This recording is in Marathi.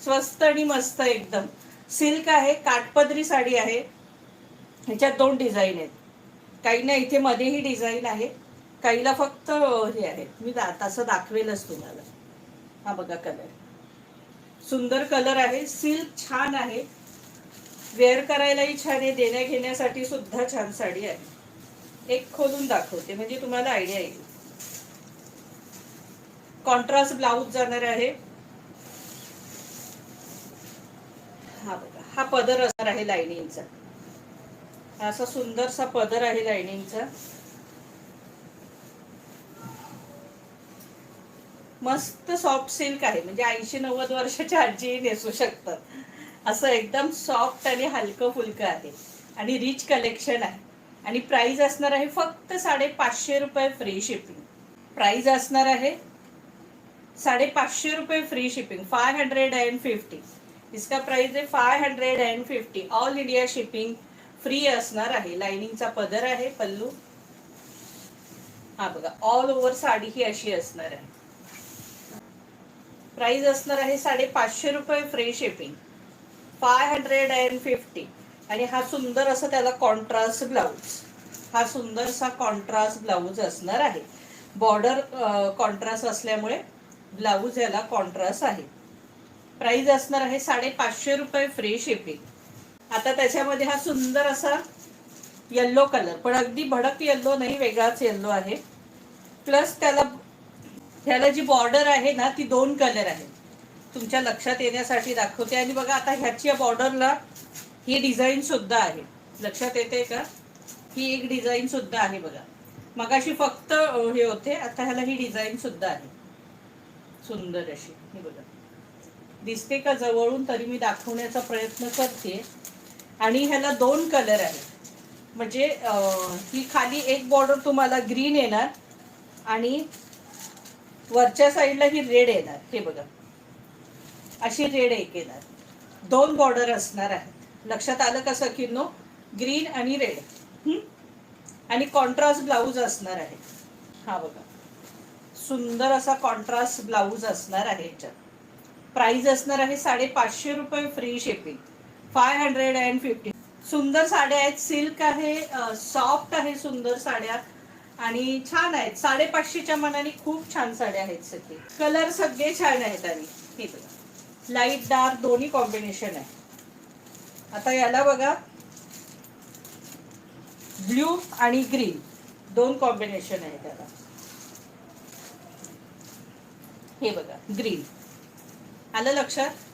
स्वस्त आणि मस्त एकदम. सिल्क आहे, काठपदरी साडी आहे. ह्याच्यात 2 डिझाईन आहेत. काहींना इथे मध्येही डिझाईन आहे, काहीला फक्त हे आहे. मी तसं दाखवेलच तुम्हाला. हा बघा कलर, सुंदर कलर आहे. सिल्क छान आहे, वेअर करायलाही छान आहे, देण्या घेण्यासाठी सुद्धा छान साडी आहे. एक खोलून दाखवते म्हणजे तुम्हाला आयडिया येईल. कॉन्ट्रास्ट ब्लाऊज जाणार आहे. हा बघा, हा पदर असणार आहे लाइनिंगचा. असा सुंदरसा पदर आहे लाइनिंगचा. मस्त सॉफ्ट सिल्क आहे, म्हणजे 80-90 वर्षाच्या आजीही नेसू शकतात. असं एकदम सॉफ्ट आणि हलकं फुलकं आहे आणि रिच कलेक्शन आहे. आणि प्राइस असणार आहे फक्त 550 रुपये फ्री शिपिंग. प्राइस असणार आहे 550 रुपये फ्री शिपिंग, 550. इसका प्राइस आहे 550. ऑल इंडिया शिपिंग फ्री असणार आहे. लाइनिंगचा पदर आहे, पल्लू. हा बघा, ऑल ओव्हर साडी ही अशी असणार आहे. प्राइस असणार आहे 550 रुपये फ्री शिपिंग, 550. आणि हा सुंदर असा त्याला कॉन्ट्रास्ट ब्लाऊज, हा सुंदरसा कॉन्ट्रास्ट ब्लाऊज असणार आहे. बॉर्डर कॉन्ट्रास्ट असल्यामुळे ब्लाऊज याला कॉन्ट्रास्ट आहे. प्राइस असणार आहे 550 रुपये फ्री शिपिंग. आता त्याच्यामध्ये हा सुंदर असा येल्लो कलर, पण अगदी भडक येल्लो नाही, वेगळाच येल्लो आहे. प्लस ह्याला जी बॉर्डर आहे ना, ती 2 कलर आहे. तुमच्या लक्षात येण्यासाठी दाखवते. आणि बघा, आता ह्याच्या बॉर्डरला ही डिझाईन सुद्धा आहे. लक्षात येते का? ही एक डिझाईन सुद्धा आहे बघा. मगाशी फक्त हे होते, आता ह्याला ही डिझाईन सुद्धा आहे सुंदर अशी. हे बघा, दिसते का जवळून? तरी मी दाखवण्याचा प्रयत्न करते. आणि ह्याला 2 कलर आहेत. म्हणजे ही खाली एक बॉर्डर तुम्हाला ग्रीन येणार आणि वरच्या साईडला ही रेड येणार. हे बघा, अशी रेड एक येणार. 2 बॉर्डर असणार आहेत. लक्षात आलं का सखींनो? ग्रीन आणि रेड. आणि कॉन्ट्रास्ट ब्लाऊज असणार आहे. हा बघा, सुंदर असा कॉन्ट्रास्ट ब्लाऊज असणार आहे. याच्यात प्राइस असणार आहे 550 रुपये फ्री शिपिंग, 550. सुंदर साड्या आहेत, सिल्क आहे, सॉफ्ट आहे, सुंदर साड्या आणि छान आहेत. 550च्या मनाने खूप छान साड्या आहेत सगळे. कलर सगळे छान आहेत. आणि हे बघा, लाईट डार्क दोन्ही कॉम्बिनेशन आहे. आता याला बघा, ब्ल्यू आणि ग्रीन 2 कॉम्बिनेशन आहे त्याला. हे बघा, ग्रीन आलं लक्षात?